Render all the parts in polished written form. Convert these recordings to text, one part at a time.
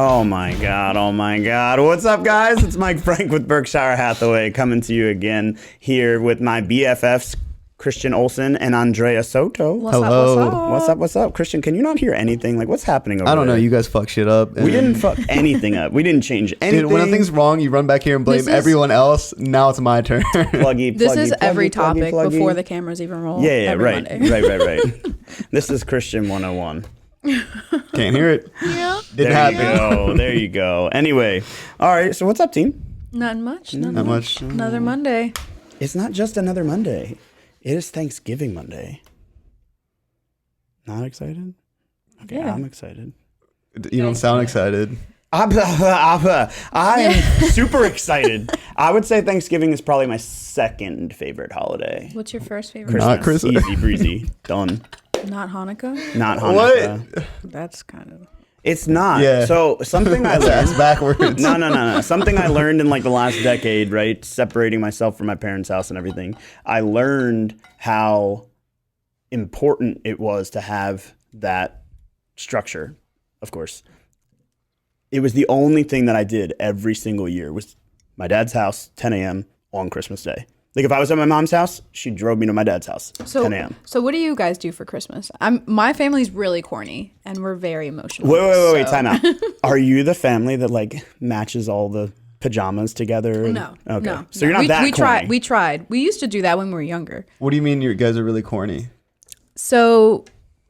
Oh my God, oh my God. What's up, guys? It's Mike Frank with Berkshire Hathaway coming to you again here with my BFFs, Christian Olson and Andrea Soto. What's What's up? Christian, can you not hear anything? Like, what's happening over there? I don't know. You guys fuck shit up. We didn't fuck anything up. We didn't change anything. Dude, when something's wrong, you run back here and blame everyone else. Now it's my turn. This is every topic before the cameras even roll. Yeah, right. Right. This is Christian 101. Can't hear it. Yeah. Didn't happen. There you go. Anyway, all right. So what's up, team? Not much. Not much. Another Monday. It's not just another Monday. It is Thanksgiving Monday. Not excited? Okay, Yeah. I'm excited. You don't sound excited. I am super excited. I would say Thanksgiving is probably my second favorite holiday. What's your first favorite? Not Christmas. Easy breezy. Done. Not Hanukkah? Not Hanukkah. What? That's kind of... It's not. Yeah. So something I That's learned. backwards. No. Something I learned in like the last decade, right? Separating myself from my parents' house and everything. I learned how important it was to have that structure, of course. It was the only thing that I did every single year was my dad's house, 10 a.m. on Christmas Day. Like if I was at my mom's house, she drove me to my dad's house, 10 a.m. So what do you guys do for Christmas? My family's really corny and we're very emotional. Wait, time out. Are you the family that like matches all the pajamas together? No. Okay. No. So you're not that corny. We tried. We used to do that when we were younger. What do you mean you guys are really corny? So,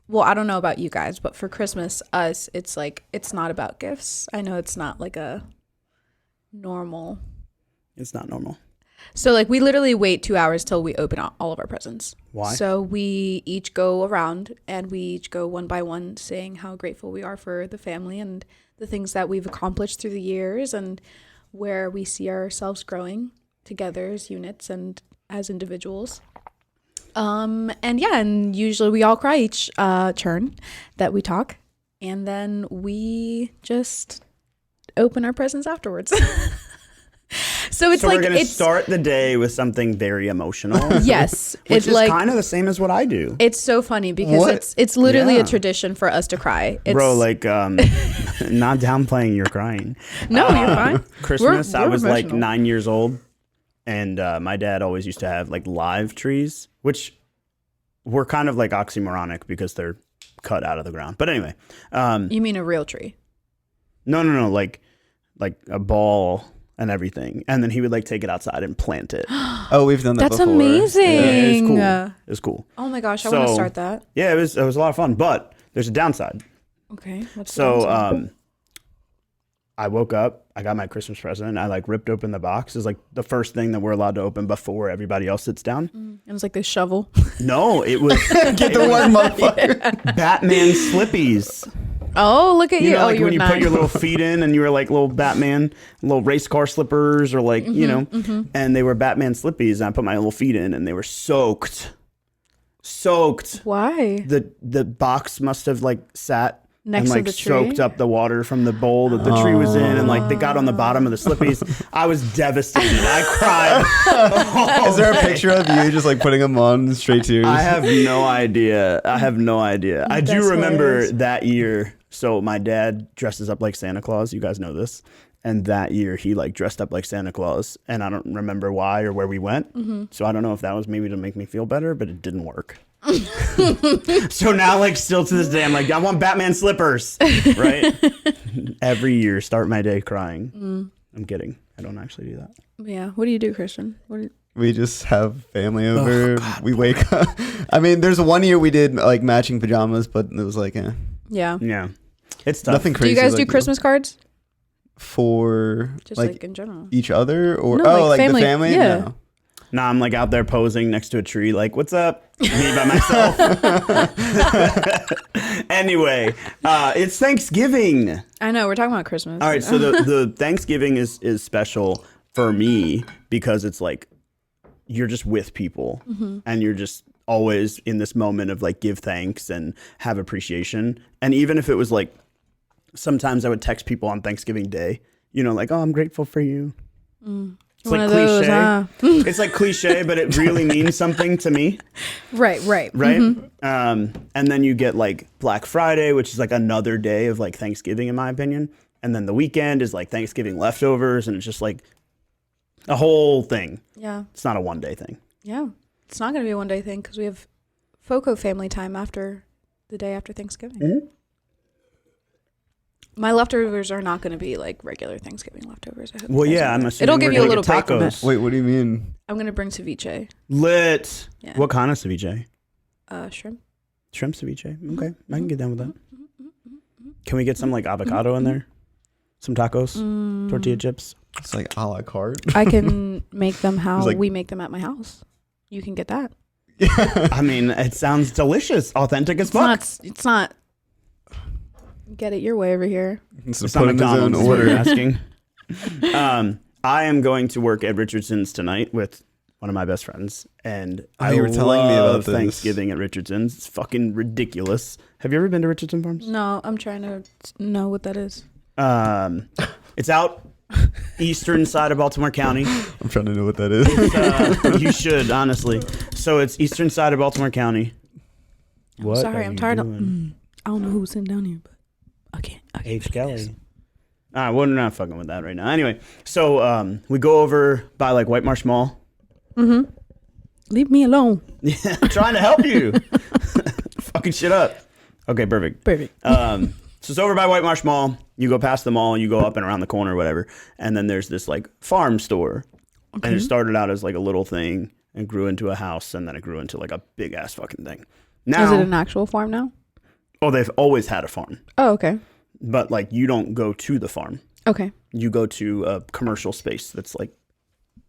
well, I don't know about you guys, but for Christmas, it's like, it's not about gifts. I know it's not like a normal. It's not normal. So like we literally wait 2 hours till we open all of our presents. Why? So we each go around and we each go one by one saying how grateful we are for the family and the things that we've accomplished through the years and where we see ourselves growing together as units and as individuals. And usually we all cry each turn that we talk, and then we just open our presents afterwards. So we're going to start the day with something very emotional. Yes. Which it's is like, kind of the same as what I do. It's so funny because What? it's literally Yeah. a tradition for us to cry. Bro, like, not downplaying your crying. No, you're fine. Christmas, I We're was like emotional. 9 years old, and my dad always used to have like live trees, which were kind of like oxymoronic because they're cut out of the ground. But anyway. You mean a real tree? No, like a ball and everything. And then he would like take it outside and plant it. Oh, we've done that That's before. amazing. It was cool. Oh my gosh, I want to start that. Yeah, it was a lot of fun, but there's a downside. Okay. What's the So downside? I woke up, I got my Christmas present, I like ripped open the box. It's like the first thing that we're allowed to open before everybody else sits down. It was like this shovel. No, it was Get the word, motherfucker. Batman slippies. Oh, look at you. You know, Oh, like you were when you 9. put your little feet in and you were like little Batman, little race car slippers or like, you know, and they were Batman slippies. And I put my little feet in and they were soaked. Why? The box must have like sat Next and to like the tree? soaked up the water from the bowl that the tree was in, and like they got on the bottom of the slippies. I was devastated. I cried. Is there a picture of you just like putting them on straight tears? I have no idea. I do That's remember hilarious. that year. So my dad dresses up like Santa Claus. You guys know this. And that year he like dressed up like Santa Claus, and I don't remember why or where we went. So I don't know if that was maybe to make me feel better, but it didn't work. So now like still to this day I'm like, I want Batman slippers, right? Every year start my day crying. I'm kidding. I don't actually do that. Yeah. What do you do, Christian? We just have family over. We wake up. I mean, there's one year we did like matching pajamas, but it was like, Yeah. Yeah, it's tough. nothing Do crazy. you guys do like, Christmas cards? for Just like like in general. each other or No, like the family. family? Yeah. No. Nah, I'm like out there posing next to a tree, like, what's up? Me by myself. Anyway, it's Thanksgiving. I know, we're talking about Christmas. All right, so the Thanksgiving is special for me because it's like you're just with people and you're just always in this moment of like give thanks and have appreciation. And even if it was like sometimes I would text people on Thanksgiving Day, you know, like, oh, I'm grateful for you. It's One like of those, cliche. huh? It's like cliche, but it really means something to me. Right. Right. And then you get like Black Friday, which is like another day of like Thanksgiving, in my opinion. And then the weekend is like Thanksgiving leftovers, and it's just like a whole thing. Yeah. It's not a one-day thing. Yeah. It's not going to be a one-day thing because we have FOCO family time after the day after Thanksgiving. Mm-hmm. My leftovers are not going to be like regular Thanksgiving leftovers. I hope Well, you guys yeah, know I'm that. assuming It'll give we're you a gonna little get break from it. tacos. Wait, what do you mean? I'm going to bring ceviche. Lit. Yeah. What kind of ceviche? Shrimp. Shrimp ceviche. Okay, I can get down with that. Can we get some like avocado in there? Some tacos, tortilla chips. It's like a la carte. I can make them how like- we make them at my house. You can get that. I mean, it sounds delicious, authentic as fuck. It's not. Get it your way over here. It's It's put not in his own McDonald's. Is what you're order. asking. I am going to work at Richardson's tonight with one of my best friends, and I you were telling me about love this. Thanksgiving at Richardson's. It's fucking ridiculous. Have you ever been to Richardson Farms? No, I'm trying to know what that is. It's out eastern side of Baltimore County. I'm trying to know what that is. You should, honestly. So it's eastern side of Baltimore County. What Sorry, are I'm you tired doing? I don't know who's sitting down here, but I can't H. do this. Kelly. All right, we're not fucking with that right now. Anyway, so we go over by like White Marsh Mall. Leave me alone. Yeah, I'm trying to help you. Fucking shit up. Okay, perfect. Perfect. So it's over by White Marsh Mall. You go past the mall, you go up and around the corner or whatever, and then there's this like farm store. Okay. And it started out as like a little thing and grew into a house, and then it grew into like a big ass fucking thing. Now, Is it an actual farm now? oh, they've always had a farm, Oh, okay. but like you don't go to the farm. Okay. You go to a commercial space that's like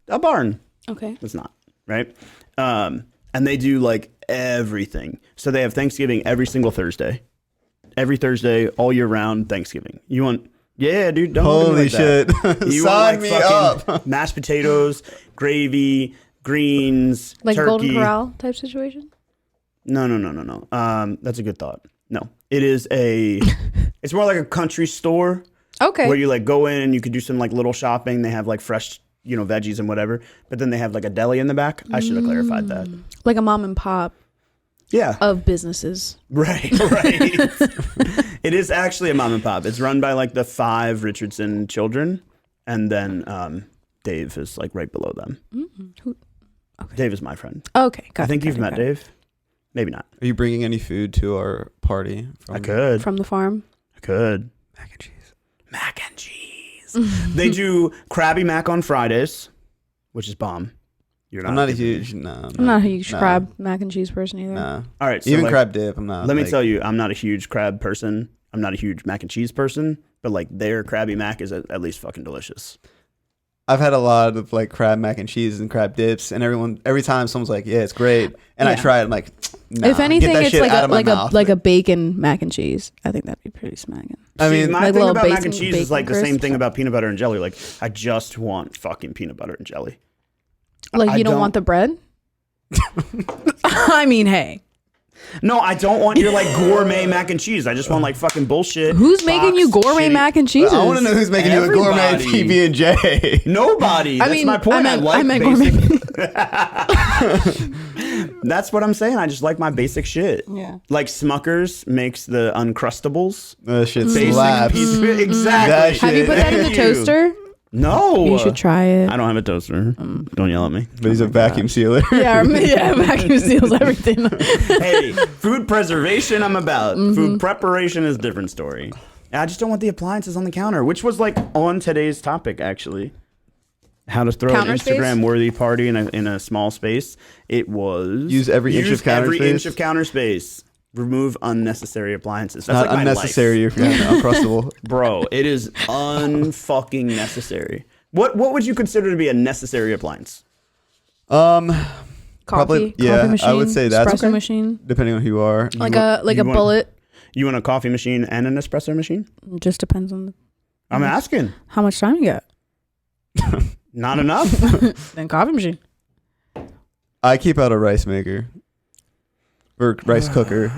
a barn. Okay. It's not, right? And they do like everything. So they have Thanksgiving every single Thursday. Every Thursday, all year round, Thanksgiving. You want, yeah, dude, don't look at me Holy like that. shit. You Sign want me like fucking up. mashed potatoes, gravy, greens, Like turkey. Golden Corral type situation? No. That's a good thought. No, it is it's more like a country store Okay. where you like go in and you could do some like little shopping. They have like fresh, veggies and whatever, but then they have like a deli in the back. I should have clarified that. Like a mom and pop Yeah. of businesses. Right. It is actually a mom and pop. It's run by like the 5 Richardson children, and then Dave is like right below them. Who? Okay. Dave is my friend. Okay. Got I think it, you've got it, met got it. Dave. Maybe not. Are you bringing any food to our party? I could. From the farm? I could. Mac and cheese. Mac and cheese. They do Krabby Mac on Fridays, which is bomb. You're not. I'm not a huge, no. I'm not a huge crab mac and cheese person either. Nah. All right. So Even like, crab dip, I'm not. let me like- tell you, I'm not a huge crab person. I'm not a huge mac and cheese person, but like their Krabby Mac is at least fucking delicious. I've had a lot of like crab mac and cheese and crab dips, and every time someone's like, "Yeah, it's great," and I Yeah. try it, I'm like, nah, If anything, get that it's shit like out a of my mouth. like a bacon mac and cheese. I think that'd be pretty smacking. I See, mean, my like thing little about mac bacon- and cheese is like the bacon same crisps. thing about peanut butter and jelly. Like, I just want fucking peanut butter and jelly. Like I you don't want the bread? I mean, hey, No, I don't want your like gourmet mac and cheese. I just want like fucking bullshit. who's making you boxed, gourmet shitty- mac and cheese? I want to know who's making you a gourmet Everybody. PB and J. Nobody. I That's mean, my point. I like meant basic. gourmet. That's what I'm saying. I just like my basic shit. Yeah. Like Smucker's makes the Uncrustables. That shit Basic slaps. piece of exactly. That Have you put that in the Thank you. toaster? No. You should try it. I don't have a toaster. Don't yell at me. But he's a vacuum sealer. Yeah, vacuum seals everything. Hey, food preservation I'm about. Food preparation is a different story. I just don't want the appliances on the counter, which was like on today's topic actually. How to throw Counter an space? Instagram worthy party in a small space. It was Use every inch of counter every space? inch of counter space. Remove unnecessary appliances. That's Not like my unnecessary life. if you're uncrustable. Bro, it is unfucking necessary. What would you consider to be a necessary appliance? Coffee, Probably- yeah, coffee machine, I would say that's espresso okay. machine, Depending on who you are. like You a want- you want- bullet. You want a coffee machine and an espresso machine? Just depends on I'm asking. how much time you got. Not enough. Then coffee machine. I keep out a rice maker or rice cooker.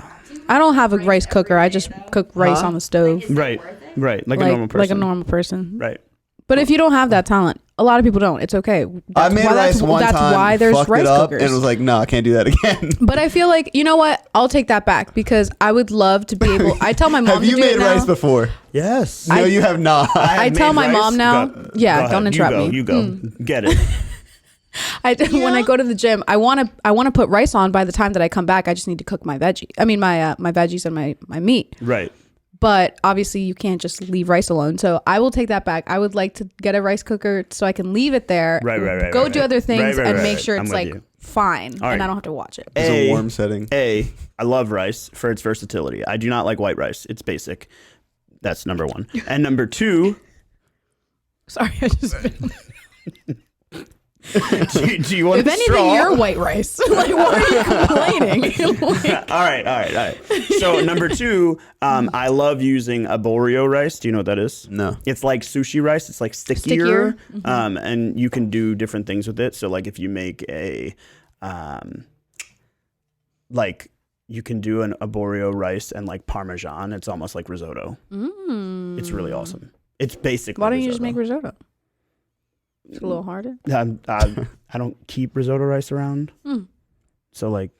I don't have a rice cooker. I just cook rice on the stove. Right. Right. Like a normal person. Like a normal person. Right. But if you don't have that talent, a lot of people don't. It's okay. I made rice one time. That's why there's fucked rice it up, cookers. and was like, no, I can't do that again. But I feel like, you know what? I'll take that back because I would love to be able. I tell my mom Have to you do made it now. rice before? Yes. No, you have not. I tell made my mom now. Go Yeah, ahead. don't interrupt me. You go. Get it. When I go to the gym, I want to put rice on. By the time that I come back, I just need to cook my veggie. I mean my veggies and my meat. Right. But obviously, you can't just leave rice alone. So I will take that back. I would like to get a rice cooker so I can leave it there. Right. Go do other things and make sure I'm it's with like you. fine, All right. and I don't have to watch it. It's a warm setting. I love rice for its versatility. I do not like white rice. It's basic. That's number one. And number two. Sorry, I just. do you want If anything, straw? you're white rice. Like, why are you complaining? Like, All right. So number two, I love using arborio rice. Do you know what that is? No. It's like sushi rice. It's like stickier. Mm-hmm. And you can do different things with it. So like if you make a, like you can do an arborio rice and like Parmesan. It's almost like risotto. It's really awesome. It's basically why don't you risotto. just make risotto? It's a little harder. I don't keep risotto rice around. So like,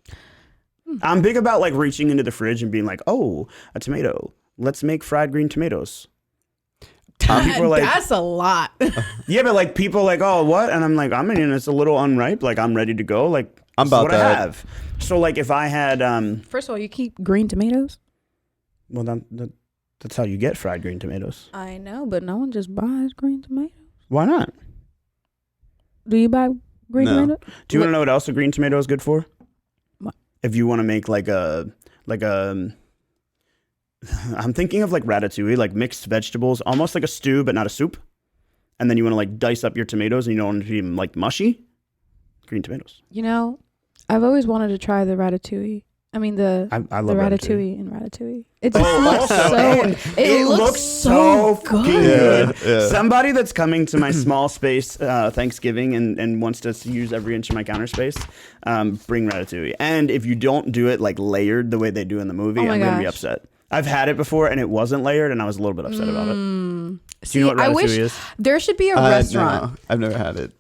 I'm big about like reaching into the fridge and being like, oh, a tomato. Let's make fried green tomatoes. People are like, That's a lot. yeah, but like people are like, oh, what? And I'm like, I mean, it's a little unripe. Like I'm ready to go. Like I'm this is about what that. I have. So like if I had, First of all, you keep green tomatoes. well, that's how you get fried green tomatoes. I know, but no one just buys green tomatoes. Why not? Do you buy green No. tomatoes? Do you want to know what else a green tomato is good for? What? If you want to make I'm thinking of like ratatouille, like mixed vegetables, almost like a stew, but not a soup. And then you want to like dice up your tomatoes and you don't want it to be like mushy. Green tomatoes. You know, I've always wanted to try the ratatouille. I mean the I love ratatouille in Ratatouille. It just Oh, looks also, so. and It looks so fucking good. good. Yeah. Somebody that's coming to my small space Thanksgiving and wants to use every inch of my counter space, bring ratatouille. And if you don't do it like layered the way they do in the movie, Oh my I'm gonna be gosh. upset. I've had it before and it wasn't layered, and I was a little bit upset about it. Do See, you know what I ratatouille wish is? there should be a restaurant. No, I've never had it.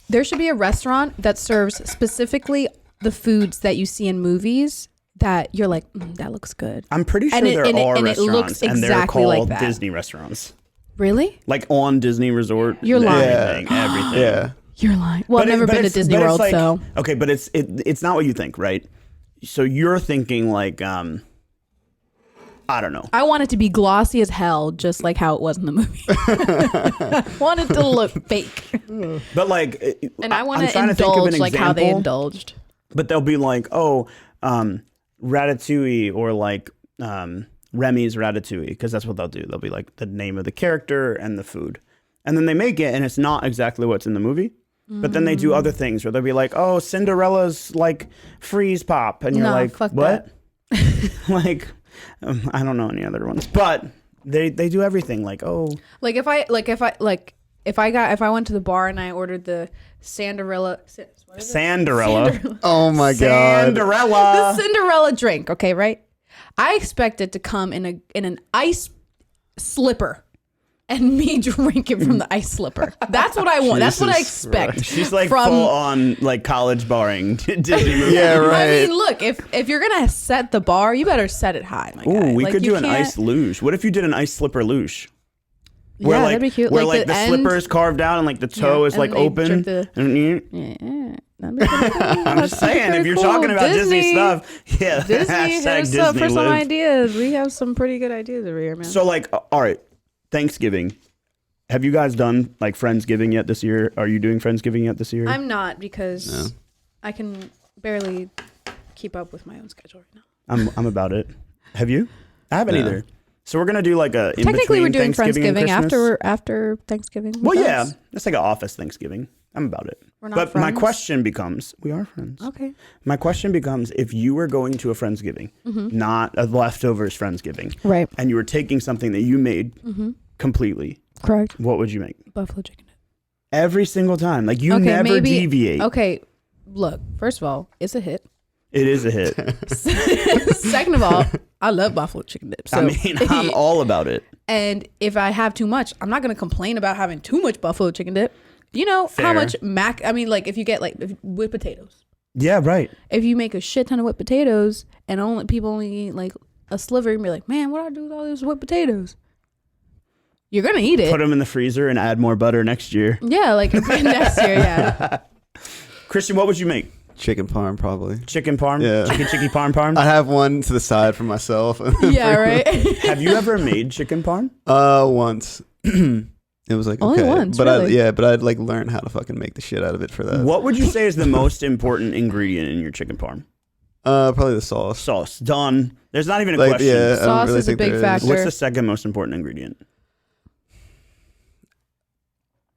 There should be a restaurant that serves specifically the foods that you see in movies that you're like, that looks good. I'm pretty sure And it- there and it- are and it restaurants, looks and they're exactly called like that. Disney restaurants, Really? like on Disney Resort. You're lying. Everything. Yeah. You're lying. Well, I've never been to Disney World, so. Okay, but it's not what you think, right? So you're thinking like I don't know. I want it to be glossy as hell, just like how it was in the movie. I want it to look fake. But like, And I want I'm to trying think of indulge an like how they example, indulged. But they'll be like, oh, Ratatouille or like Remy's Ratatouille, because that's what they'll do. They'll be like the name of the character and the food. And then they make it and it's not exactly what's in the movie. But then they do other things where they'll be like, oh, Cinderella's like freeze pop. And you're No, like, fuck what? Like, I don't know any other ones. But they do everything like, oh. Like if I went to the bar and I ordered the Cinderella. Cinderella. Oh my god. Cinderella. The Cinderella drink, okay, right? I expect it to come in an ice slipper and me drinking from the ice slipper. That's what I want. That's what I Jesus expect. Christ. She's like from, full on like college barring Disney movie. Yeah, right. I mean, look, if you're gonna set the bar, you better set it high, my guy. Ooh, we Like, could you do an can't- ice luge. What if you did an ice slipper luge? Yeah, that'd be cute. Where Like like the the end- slipper is carved out and like the toe is and like they open. drip And you- Yeah, that'd be pretty cool. I'm That'd just be saying, if pretty you're cool. talking about Disney stuff, yeah. Disney, hit hashtag us up Disney for some live. ideas. We have some pretty good ideas over here, man. So like, all right, Thanksgiving. Have you guys done like Friendsgiving yet this year? Are you doing Friendsgiving yet this year? I'm not because I can barely keep up with my own schedule right now. I'm about it. Have you? I haven't No. either. So we're gonna do like a in Technically, we're between doing Thanksgiving and Friendsgiving Christmas. after Thanksgiving. with Well, yeah, us. it's like an office Thanksgiving. I'm about it. We're not But my friends? question becomes, we are friends. Okay. My question becomes, if you were going to a Friendsgiving, not a leftovers Friendsgiving, Right. and you were taking something that you made completely, Correct. what would you make? Buffalo chicken dip. Every single time. Like you Okay, never maybe- deviate. Okay. Look, first of all, it's a hit. It is a hit. Second of all, I love buffalo chicken dip. So I mean, I'm all about it. And if I have too much, I'm not gonna complain about having too much buffalo chicken dip. You know Fair. how much like if you get like whipped potatoes. Yeah, right. If you make a shit ton of whipped potatoes and people only eat like a sliver, and be like, man, what do I do with all those whipped potatoes? You're gonna eat it. Put them in the freezer and add more butter next year. Yeah, like next year, yeah. Christian, what would you make? Chicken parm, probably. Chicken parm? Yeah. Chicken parm? I have one to the side for myself. Yeah, right. Have you ever made chicken parm? Once. It was like, Only okay. once, But really? but I'd like learn how to fucking make the shit out of it for that. What would you say is the most important ingredient in your chicken parm? Probably the sauce. Sauce. Done. There's not even a Like, question. yeah, I don't Sauce really is a think big there is. factor. What's the second most important ingredient?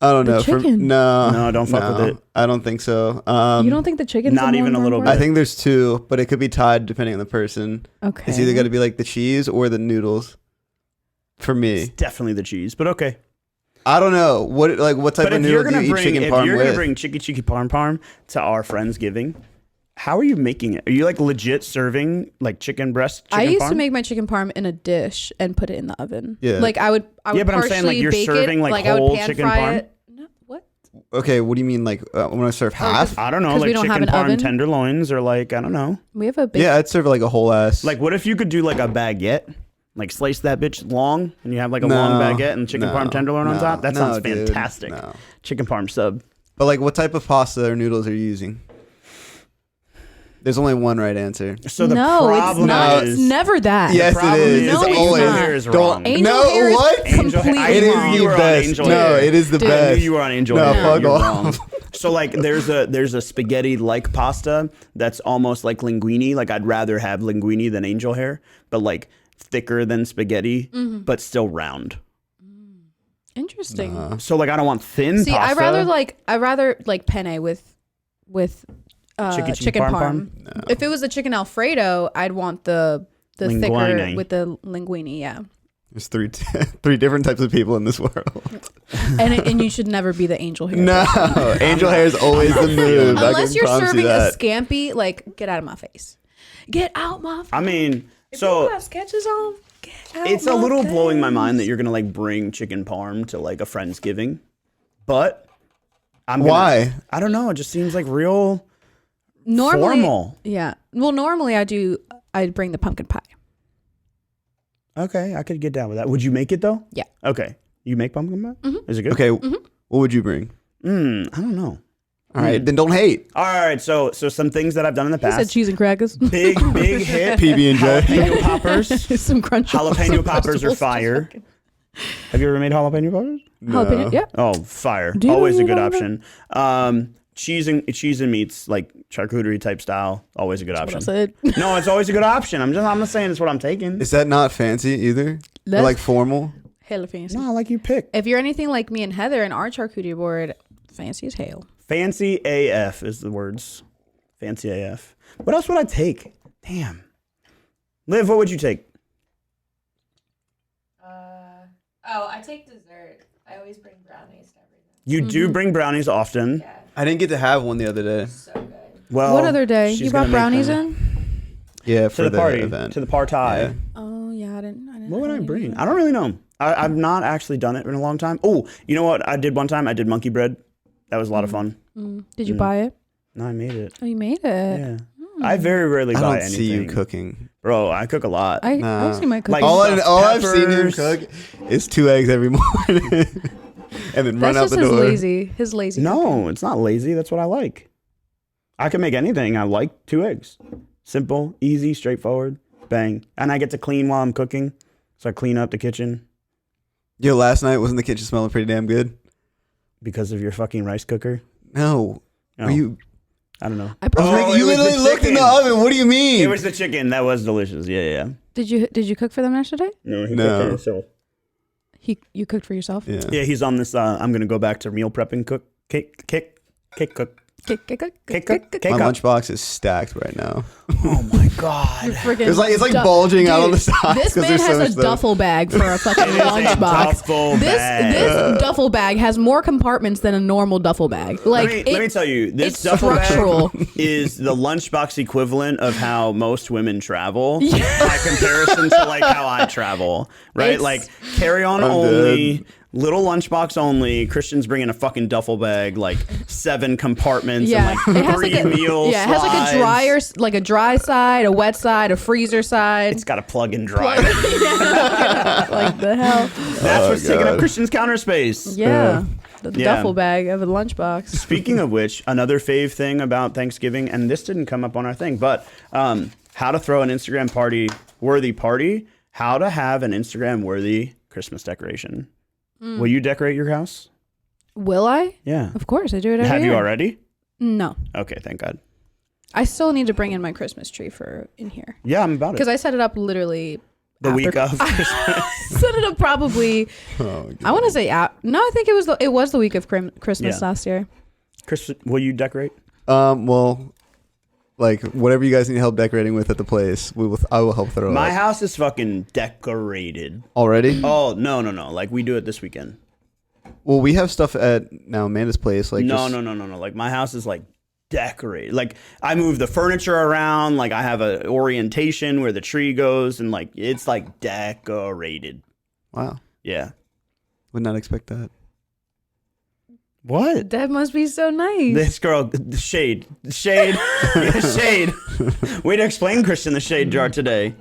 I don't The know. chicken. No, don't fuck with it. I don't think so. You don't think the chicken's not the more even a little important I think there's two, but it could be tied depending on the person. part? Okay. It's either got to be like the cheese or the noodles. For me, It's definitely the cheese, but okay. I don't know what type But of if you're noodle do gonna you eat bring, chicken if parm you're with? gonna bring chicky parm to our Friendsgiving, how are you making it? Are you like legit serving like chicken breast? Chicken I used parm? to make my chicken parm in a dish and put it in the oven. Yeah. Like I would Yeah, but I'm saying, like, partially you're bake serving, it. like, I would whole pan chicken fry parm? it. No, what? Okay, what do you mean? Like when I serve half? I don't know, 'Cause like we don't have chicken an parm oven? tenderloins or like I don't know. We have a big. Yeah, I'd serve like a whole ass. Like what if you could do like a baguette? Like slice that bitch long and you have like a No, long baguette and chicken no, parm tenderloin on no, top? That sounds dude, fantastic. no. Chicken parm sub. But like, what type of pasta or noodles are you using? There's only one right answer. So the no, it's problem not. is It's never that. Yes, it problem is. is No, It's it's always. not. hair is Don't- wrong. Angel No, hair is what? Angel hair. completely I It knew is wrong. you the were on best. angel No, hair. it is the Dude. I best. knew you were on angel No, hair. fuck You're off. wrong. So like there's a spaghetti like pasta that's almost like linguine. Like I'd rather have linguine than angel hair, but like thicker than spaghetti, but still round. Interesting. So like I don't want thin See, pasta. I rather like penne with Chicken chicken parm parm. If it was the chicken Alfredo, I'd want the Linguine. thicker with the linguine. Yeah, There's three different types of people in this world. and you should never be the angel hair. No, angel hair is always the move. I Unless can you're promise you serving a that. scampi, like get out of my face. Get out my face. I mean, If so you have sketches on, get out it's a my little blowing my face. mind that you're gonna like bring chicken parm to like a Friendsgiving, but Why? I don't know. It just seems like real Normally, formal. yeah. Well, normally I'd bring the pumpkin pie. Okay, I could get down with that. Would you make it though? Yeah. Okay, you make pumpkin pie? Mm-hmm. Is it good? Okay, what would you bring? I don't know. All right, then don't hate. All right, so some things that I've done in the He said past. cheese and crackers. Big hit. PB&J. Jalapeno poppers. Some crunch. Jalapeno poppers are fire. Have you ever made jalapeno poppers? Jalapeno, yeah. Oh, fire! Do you Always a know good you option. Cheese and meats, like charcuterie type style, always a good What I option. said. No, it's always a good option. I'm not saying it's what I'm taking. Is that not fancy either? Or That's- like formal? Hella fancy. No, like you pick. If you're anything like me and Heather and our charcuterie board, fancy as hell. Fancy AF is the words. Fancy AF. What else would I take? Damn. Liv, what would you take? I take dessert. I always bring brownies to everything. You do bring brownies often. Yeah, I didn't get to have one the other day. so good. Well, What other day? she's You gonna brought make brownies them. in? Yeah, To for the party. event. To the party. Yeah. Oh yeah, I didn't. What would I didn't bring? do I don't really know. I've not actually done it in a long time. Oh, you know what I did one time? I did monkey bread. That was a lot of fun. that. Did you buy it? No, I made it. Oh, you made it. Yeah. I very rarely I buy don't anything. see you cooking. Bro, I cook a lot. I Nah. see my cookies. Like- All stuffed I've seen him peppers. cook is 2 eggs every morning, and then run That's out just the his door. lazy. His lazy. No, it's not lazy. That's what I like. I can make anything. I like 2 eggs. Simple, easy, straightforward. Bang. And I get to clean while I'm cooking. So I clean up the kitchen Yo, last night wasn't the kitchen smelling pretty damn good? because of your fucking rice cooker. No. Oh, Were you? I I was Oh, probably, making, you it was literally the looked in the chicken. oven. What do you mean? It was the chicken. That was delicious. Yeah. did you cook for them yesterday? No, he No. cooked it himself. You cooked for yourself? yeah. Yeah, he's on this. I'm gonna go back to meal prepping cook. My lunchbox is stacked right now. Oh my god. It's like bulging out on the sides. This man has a duffel bag for a fucking lunchbox. This duffel bag has more compartments than a normal duffel bag. Like, let me tell you, this duffel bag is the lunchbox equivalent of how most women travel by comparison to like how I travel, right? Like carry-on only. Little lunchbox only. Christian's bringing a fucking duffel bag, like 7 compartments and like 3 meals. Yeah, it has like a dry side, a wet side, a freezer side. It's got a plug and dry. Like the hell. That's what's taking up Christian's counter space. Yeah. The duffel bag of a lunchbox. Speaking of which, another fave thing about Thanksgiving, and this didn't come up on our thing, but how to throw an Instagram worthy party, how to have an Instagram worthy Christmas decoration. Will you decorate your house? Will I? Yeah. Of course, I do it every Have year. you already? No. Okay, thank God. I still need to bring in my Christmas tree in here. Yeah, I'm about it. Because I set it up literally the week of Christmas. Set it up probably. I want to say no. I think it was the week of Christmas last year. Chris, will you decorate? Well, like whatever you guys need help decorating with at the place, I will help throw. My house is fucking decorated already. Oh no! Like we do it this weekend. Well, we have stuff at now Amanda's place. Like no. Like my house is like decorated. Like I move the furniture around. Like I have a orientation where the tree goes, and like it's like decorated. Wow. Yeah. Would not expect that. What? That must be so nice. This girl, shade. Shade. Way to explain, Christian, the shade jar today.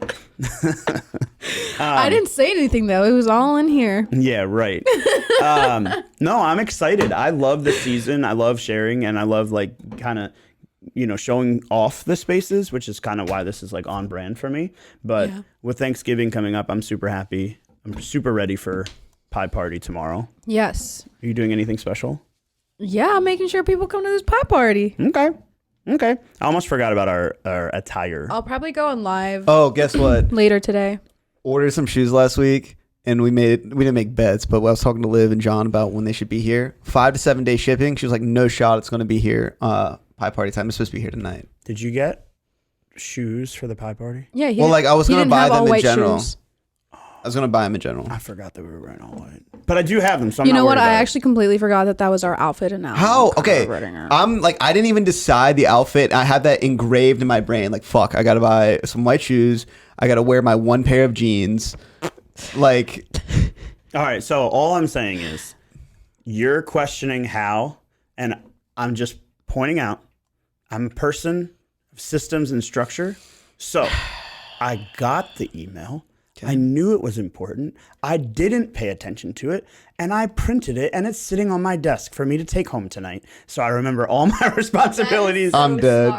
I didn't say anything, though. It was all in here. Yeah, right. No, I'm excited. I love the season. I love sharing, and I love, like, kind of, showing off the spaces, which is kind of why this is, like, on brand for me. But with Thanksgiving coming up, I'm super happy. I'm super ready for pie party tomorrow. Yes. Are you doing anything special? Yeah, I'm making sure people come to this pie party. Okay. I almost forgot about our attire. I'll probably go on live. Oh, guess what? Later today. Ordered some shoes last week, and we didn't make bets, but I was talking to Liv and John about when they should be here. 5 to 7 day shipping. She was like, no shot it's going to be here. Pie party time. It's supposed to be here tonight. Did you get shoes for the pie party? Yeah. I was going to buy them in general. Shoes. I was going to buy them in general. I forgot that we were wearing all white. But I do have them, so I'm You know what? I actually completely forgot that was our outfit, and now how? Okay, I'm like, I didn't even decide the outfit. I had that engraved in my brain. Like, fuck, I got to buy some white shoes. I got to wear my one pair of jeans. Like, all right. So all I'm saying is you're questioning how, and I'm just pointing out I'm a person of systems and structure. So I got the email. I knew it was important. I didn't pay attention to it, and I printed it, and it's sitting on my desk for me to take home tonight. So I remember all my responsibilities. I'm dead.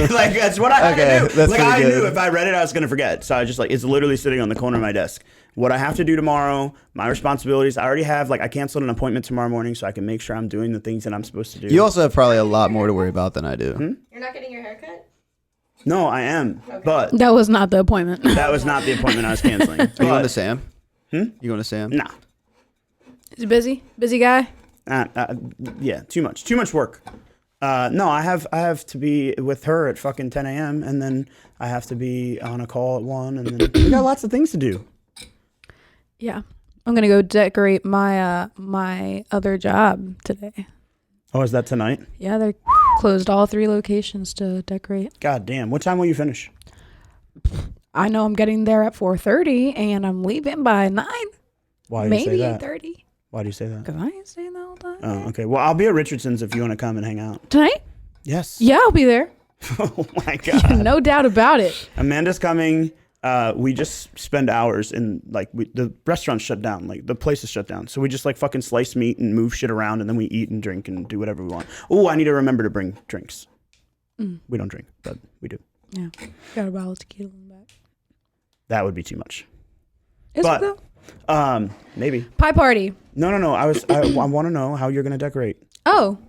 Like that's what I had to do. That's like I good. knew if I read it, I was gonna forget. So I just it's literally sitting on the corner of my desk. What I have to do tomorrow, my responsibilities. I already have I canceled an appointment tomorrow morning, so I can make sure I'm doing the things that I'm supposed to do. You also have probably a lot more to worry about than I do. You're not getting your haircut? No, I am, but that was not the appointment. That was not the appointment I was canceling. Are you going to Sam? You going to Sam? Nah. Is he busy? Busy guy? Yeah, too much work. No, I have to be with her at fucking 10 a.m. and then I have to be on a call at 1, and then we got lots of things to do. Yeah, I'm gonna go decorate my my other job today. Oh, is that tonight? Yeah, they're closed all 3 locations to decorate. God damn. What time will you finish? I know I'm getting there at 4:30 and I'm leaving by 9. Why do you say that? Maybe 8:30. Why do you say that? Because I ain't staying the whole time. Oh, okay. Well, I'll be at Richardson's if you want to come and hang out. Tonight? Yes. Yeah, I'll be there. Oh my God. No doubt about it. Amanda's coming. We just spend hours in the restaurant's shut down. Like the place is shut down. So we just fucking slice meat and move shit around, and then we eat and drink and do whatever we want. Oh, I need to remember to bring drinks. We don't drink, but we do. Yeah. Got a bottle of tequila in the back. That would be too much. Is it though? Maybe. Pie party. No. I want to know how you're gonna decorate. Oh,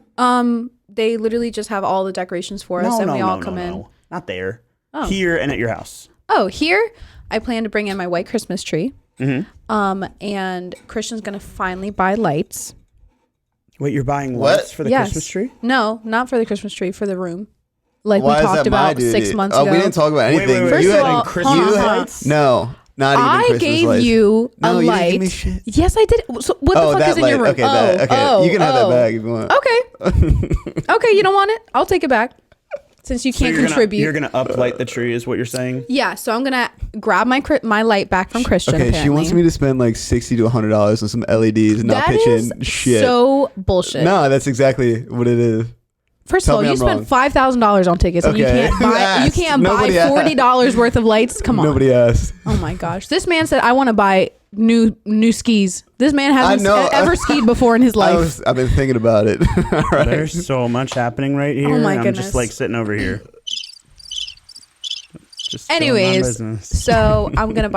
they literally just have all the decorations for us, and we all come in. No. Not there. Oh. Here and at your house. Oh, here I plan to bring in my white Christmas tree. Mm-hmm. And Christian's gonna finally buy lights. Wait, you're buying What? lights for the Yes. Christmas tree? No, not for the Christmas tree, for the room. Like Why we is talked that my about duty? 6 months ago. We didn't talk about anything. Wait. First you of had all, Christmas hold on. lights? no, not even I Christmas gave lights. you a No, you light. didn't give me shit. Yes, I did. So what the fuck that is in light. your room? Okay, okay. You can have that bag if you want. Okay. Okay, you don't want it? I'll take it back. Since you can't contribute. You're gonna uplight the tree, is what you're saying? Yeah, so I'm gonna grab my light back from Christian. Okay, apparently. she wants me to spend like $60 to $100 on some LEDs and not That pitch is in shit. so bullshit. No, that's exactly what it is. First Tell of all, me you I'm spent $5,000 on tickets, and you Okay. can't buy Nobody asked. $40 worth of lights. Come on. Nobody asked. Oh my gosh, this man said I want to buy new skis. This man hasn't know. ever skied before in his life. I've been thinking about it. All right. There's so much happening right here. Oh my I'm goodness. just like sitting over here. Just doing my Anyways, business. so I'm gonna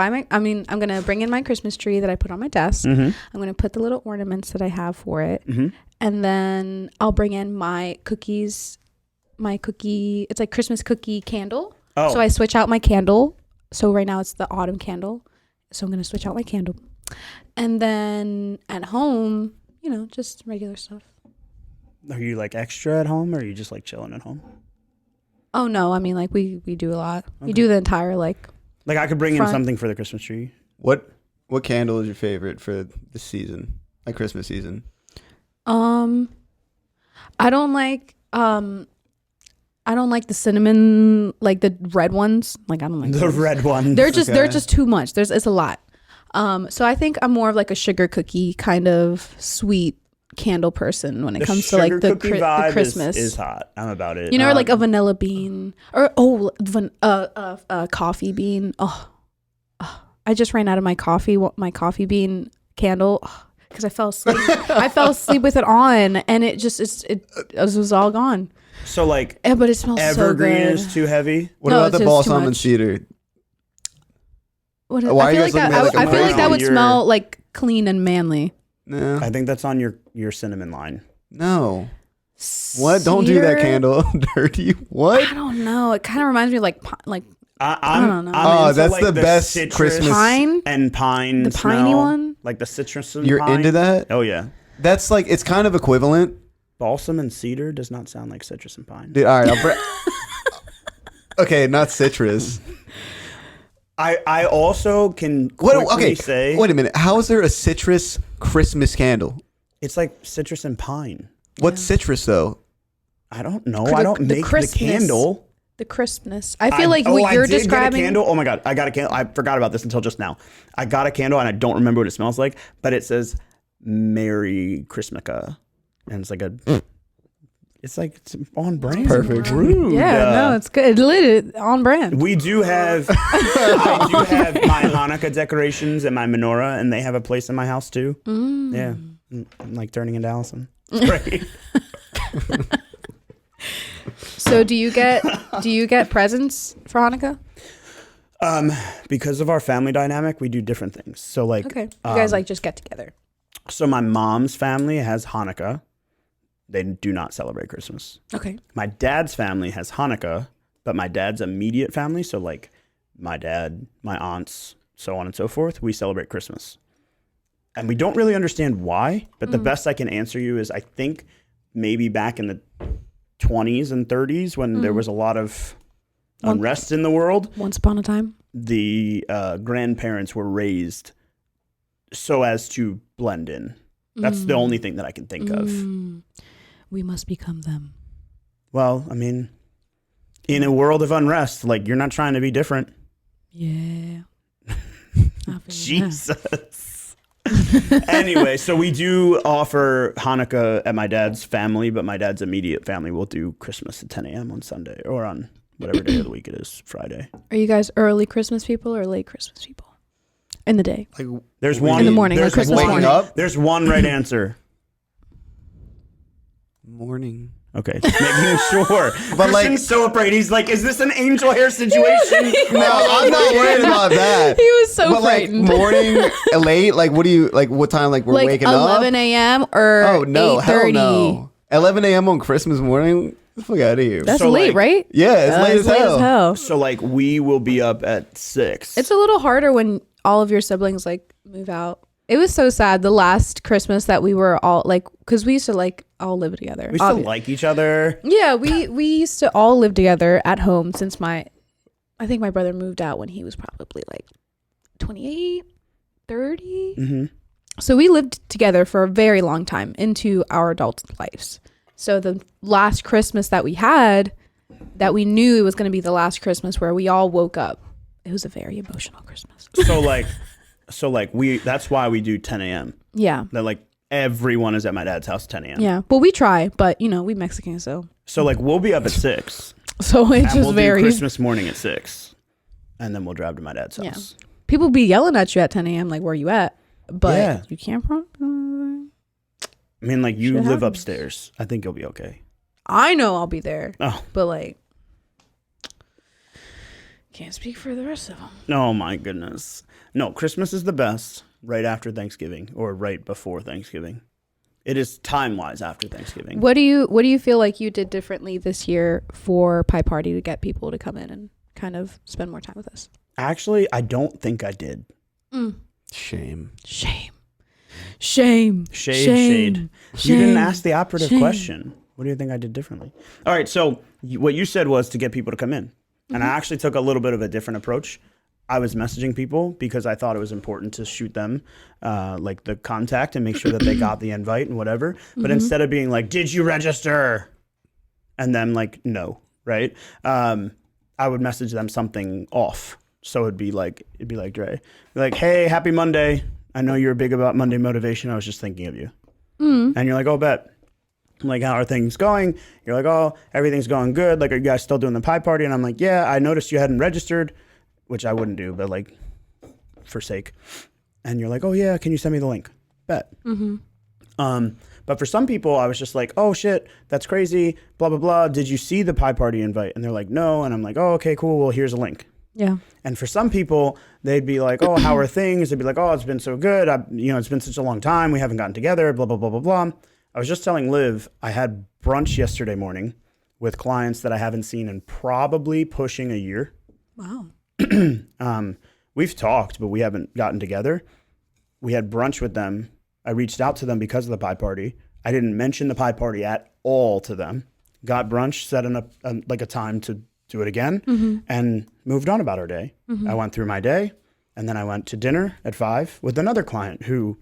bring in my Christmas tree that I put on my desk. Mhm. I'm gonna put the little ornaments that I have for it, Mhm. and then I'll bring in my cookies. It's like Christmas cookie candle. Oh. So I switch out my candle. So right now it's the autumn candle. So I'm gonna switch out my candle, and then at home, just regular stuff. Are you like extra at home, or are you just like chilling at home? Oh no, I mean like we do a lot. We do the entire Like I could bring in front. something for the Christmas tree. What candle is your favorite for the season, like Christmas season? I don't like the cinnamon, like the red ones. Like I don't like The those. red one. They're just too much. It's a lot. So I think I'm more of like a sugar cookie kind of sweet candle person when it comes to like the Christmas. is hot. I'm about it. Or like a vanilla bean or coffee bean. Oh, I just ran out of my coffee bean candle because I fell asleep. I fell asleep with it on, and it was all gone. So like, Yeah, but it smells so good. evergreen is too heavy. What No, about it's the just too balsam and much. cedar? What, Why are I you feel guys like looking at that. me like I feel like that would your- smell like clean and manly. No, I think that's on your cinnamon line. no. What? Don't do that Cedar? candle dirty. What? I don't know. It kind of reminds me of like I don't know. I'm into, that's like, the best citrus Christmas- pine. and pine. The piney smell, one? like the citrus. And You're pine. into that? Oh yeah. That's like it's kind of equivalent. Balsam and cedar does not sound like citrus and pine. Dude, all right. Okay, not citrus. I also can quickly say Wait a minute. How is there a citrus Christmas candle? it's like citrus and pine. What's citrus though? I don't know. The- I don't the make the crispness. candle. The crispness. I feel like what I you're did describing. Get a candle. Oh my god, I got a candle. I forgot about this until just now. I got a candle and I don't remember what it smells like, but it says Merry Christmica, and it's like it's on brand. Perfect. Rude. Yeah, no, it's good. It's lit on brand. We do have I do have my Hanukkah decorations and my menorah, and they have a place in my house too. Yeah, I'm like turning into Allison. It's great. So do you get presents for Hanukkah? Because of our family dynamic, we do different things. So like, Okay, you guys like just get together. so my mom's family has Hanukkah. They do not celebrate Christmas. Okay. My dad's family has Hanukkah, but my dad's immediate family, so like my dad, my aunts, so on and so forth, we celebrate Christmas. And we don't really understand why, but the best I can answer you is I think maybe back in the 20s and 30s when there was a lot of unrest in the world, Once upon a time. the grandparents were raised so as to blend in. That's the only thing that I can think of. We must become them. Well, I mean, in a world of unrest, like you're not trying to be different. Yeah. Jesus. Anyway, so we do offer Hanukkah at my dad's family, but my dad's immediate family will do Christmas at 10 a.m. on Sunday or on whatever day of the week it is, Friday. Are you guys early Christmas people or late Christmas people? In the day. Like There's one In the morning, There's like Christmas one, morning. Up? There's one right answer. morning. Okay, just making sure. But, like- Christian's so afraid. He's like, "Is this an angel hair situation?" No, I'm not worried about that. He was so But like frightened. morning, late. Like what do you like? What time? Like we're like waking 11 up. a.m. or Oh no, hell 8:30. no. 11 a.m. on Christmas morning. Get the fuck out of here. That's So, late, like- right? Yeah, it's late as hell. So like, we will be up at 6. It's a little harder when all of your siblings like move out. It was so sad. The last Christmas that we were all like, because we used to like all live together. We still like each other. Yeah, we used to all live together at home since I think my brother moved out when he was probably like 28, 30. Mm-hmm. So we lived together for a very long time into our adult lives. So the last Christmas that we had, that we knew it was going to be the last Christmas where we all woke up. It was a very emotional Christmas. So that's why we do 10 a.m. Yeah. That like everyone is at my dad's house 10 a.m. Yeah. Well, we try, but we Mexican, so like we'll be up at 6. So it just we'll varies. do Christmas morning at 6, and then we'll drive to my dad's house. Yeah. People be yelling at you at 10 a.m. like, where you at? But you can't. I mean, like you live upstairs. I think you'll be okay. I know I'll be there. Oh. But like, can't speak for the rest of them. Oh my goodness. No, Christmas is the best right after Thanksgiving or right before Thanksgiving. It is time-wise after Thanksgiving. What do you feel like you did differently this year for Pie Party to get people to come in and kind of spend more time with us? Actually, I don't think I did. Shame. Shade. You didn't ask the operative question. What do you think I did differently? All right, so what you said was to get people to come in. And I actually took a little bit of a different approach. I was messaging people because I thought it was important to shoot them like the contact and make sure that they got the invite and whatever. But instead of being like, did you register? And then like, no, right? I would message them something off. So it'd be like Dre, like, hey, happy Monday. I know you're big about Monday motivation. I was just thinking of you. And you're like, oh, bet. I'm like, how are things going? You're like, oh, everything's going good. Like, are you guys still doing the pie party? And I'm like, yeah, I noticed you hadn't registered, which I wouldn't do, but like for sake. And you're like, oh yeah, can you send me the link? Bet. But for some people, I was just like, oh shit, that's crazy, blah, blah, blah. Did you see the pie party invite? And they're like, no. And I'm like, oh, okay, cool. Well, here's a link. Yeah. And for some people, they'd be like, oh, how are things? They'd be like, oh, it's been so good. It's been such a long time. We haven't gotten together, blah, blah, blah, blah, blah. I was just telling Liv, I had brunch yesterday morning with clients that I haven't seen in probably pushing a year. Wow. We've talked, but we haven't gotten together. We had brunch with them. I reached out to them because of the pie party. I didn't mention the pie party at all to them. Got brunch, set up a time to do it again, and moved on about our day. I went through my day, and then I went to dinner at 5 with another client who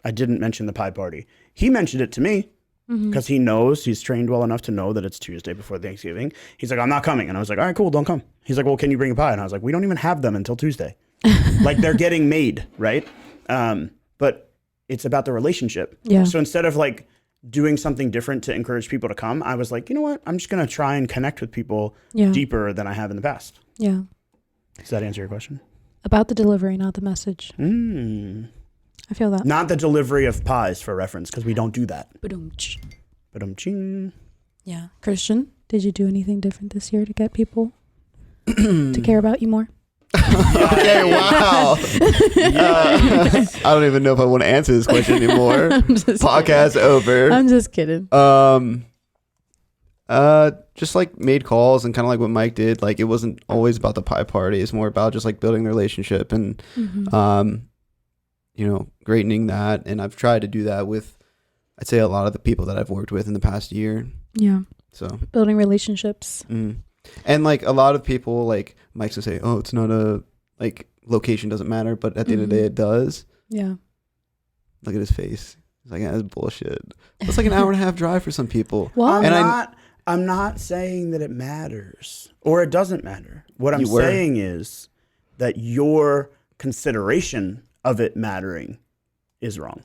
I didn't mention the pie party. He mentioned it to me because he knows, he's trained well enough to know that it's Tuesday before Thanksgiving. He's like, I'm not coming. And I was like, all right, cool, don't come. He's like, well, can you bring a pie? And I was like, we don't even have them until Tuesday. Like they're getting made, right? But it's about the relationship. Yeah. So instead of like doing something different to encourage people to come, I was like, you know what? I'm just going to try and connect with people deeper than I have in the past. Yeah. Does that answer your question? About the delivery, not the message. I feel that. Not the delivery of pies for reference, because we don't do that. Ba-dum-tsh. Ba-dum-ching. Yeah. Christian, did you do anything different this year to get people to care about you more? Okay, wow. I don't even know if I want to answer this question anymore. Podcast over. I'm just kidding. Just like made calls and kind of like what Mike did. Like it wasn't always about the pie party. It's more about just like building the relationship and greatening that. And I've tried to do that with, I'd say, a lot of the people that I've worked with in the past year. Yeah. So building relationships. And like a lot of people, like Mike's gonna say, oh, it's not a, like location doesn't matter, but at the end of the day it does. Yeah. Look at his face. He's like, yeah, that's bullshit. It's like an hour and a half drive for some people. What? I'm not saying that it matters or it doesn't matter. What I'm saying is that your consideration of it mattering is wrong.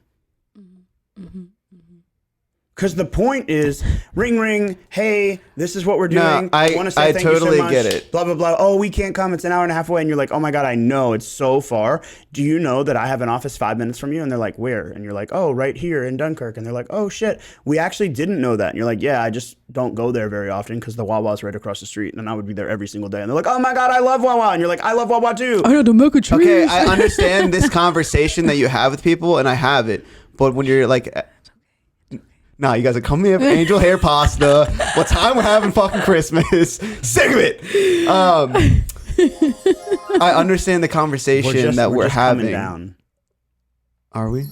Because the point is, ring, ring, hey, this is what we're doing. I want to say thank totally you so much. Get it. Blah, blah, blah. Oh, we can't come. It's an hour and a half away. And you're like, oh my God, I know. It's so far. Do you know that I have an office 5 minutes from you? And they're like, where? And you're like, oh, right here in Dunkirk. And they're like, oh shit, we actually didn't know that. And you're like, yeah, I just don't go there very often because the Wawa's right across the street. And I would be there every single day. And they're like, oh my God, I love Wawa. And you're like, I love Wawa too. I know the milk trees. Okay, I understand this conversation that you have with people, and I have it. But when you're like, nah, you guys are coming up angel hair pasta. What time we're having fucking Christmas? Sick of it. I understand the conversation that we're having. Down. Are we?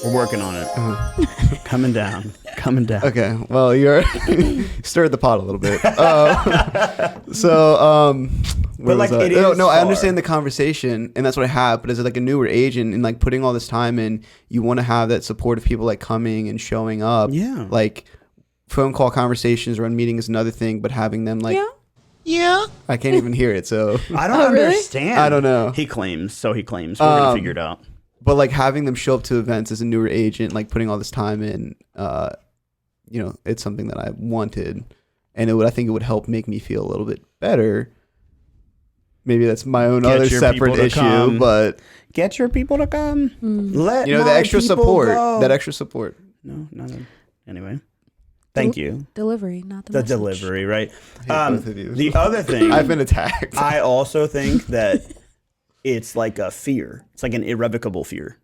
We're working on it. Coming down. Okay. Well, you're stirred the pot a little bit. Where like, was I? it No, is I far. understand the conversation, and that's what I have. But as like a newer agent and like putting all this time in, you want to have that support of people like coming and showing up. Yeah. Like phone call conversations or on meeting is another thing, but having them like, Yeah. I can't even hear it. So, I don't really? understand. I don't know. He claims. We're going to figure it out. but like having them show up to events as a newer agent, like putting all this time in, it's something that I wanted, and I think it would help make me feel a little bit better. Maybe that's my own Get other your separate people to issue, come. but Get your people to come. Let the my extra people support, go. that extra support. No, anyway. Thank you. Delivery, not the The message. delivery, right? Both of you. The other thing, I've been attacked. I also think that it's like a fear. It's like an irrevocable fear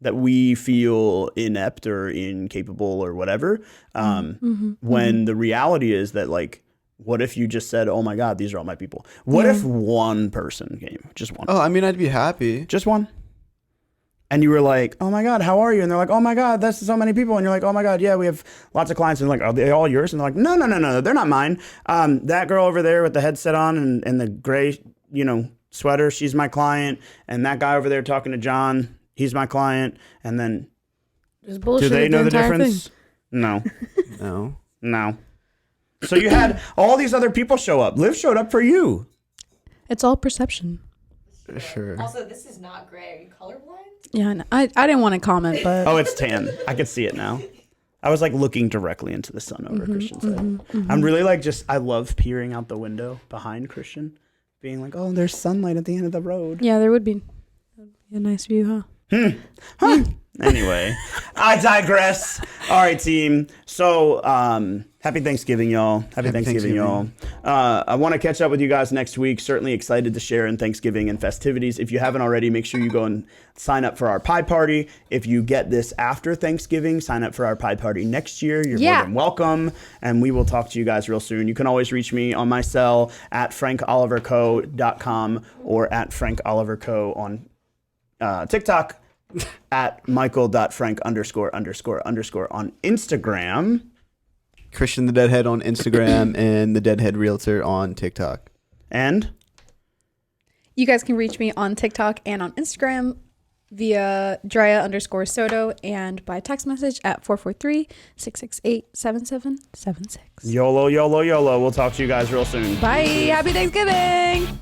that we feel inept or incapable or whatever. When the reality is that, like, what if you just said, "Oh my God, these are all my people"? What if one person came, just one? Oh, I mean, I'd be happy. Just one. And you were like, "Oh my God, how are you?" And they're like, "Oh my God, that's so many people." And you're like, "Oh my God, yeah, we have lots of clients." And like, "Are they all yours?" And they're like, No, they're not mine. That girl over there with the headset on and the gray, sweater, she's my client. And that guy over there talking to John, he's my client. And then, Just bullshit. do they know the entire difference? thing. No. So you had all these other people show up. Liv showed up for you. It's all perception. Sure. Also, this is not gray. Are you colorblind? Yeah, I didn't want to comment, but Oh, it's tan. I could see it now. I was like looking directly into the sun over Christian's head. I'm really like I love peering out the window behind Christian, being like, "Oh, there's sunlight at the end of the road." yeah, there would be a nice view, huh? Anyway, I digress. All right, team. So, happy Thanksgiving, y'all. Happy Thanksgiving, y'all. I want to catch up with you guys next week. Certainly excited to share in Thanksgiving and festivities. If you haven't already, make sure you go and sign up for our pie party. If you get this after Thanksgiving, sign up for our pie party next year. You're more than welcome. And we will talk to you guys real soon. You can always reach me on my cell at frankoliverco.com or at frankoliverco on TikTok. At Michael.Frank __ on Instagram. Christian the Deadhead on Instagram and the Deadhead Realtor on TikTok. And You guys can reach me on TikTok and on Instagram via Andrea _Soto and by text message at 443-668-7776. YOLO. We'll talk to you guys real soon. Bye. Happy Thanksgiving.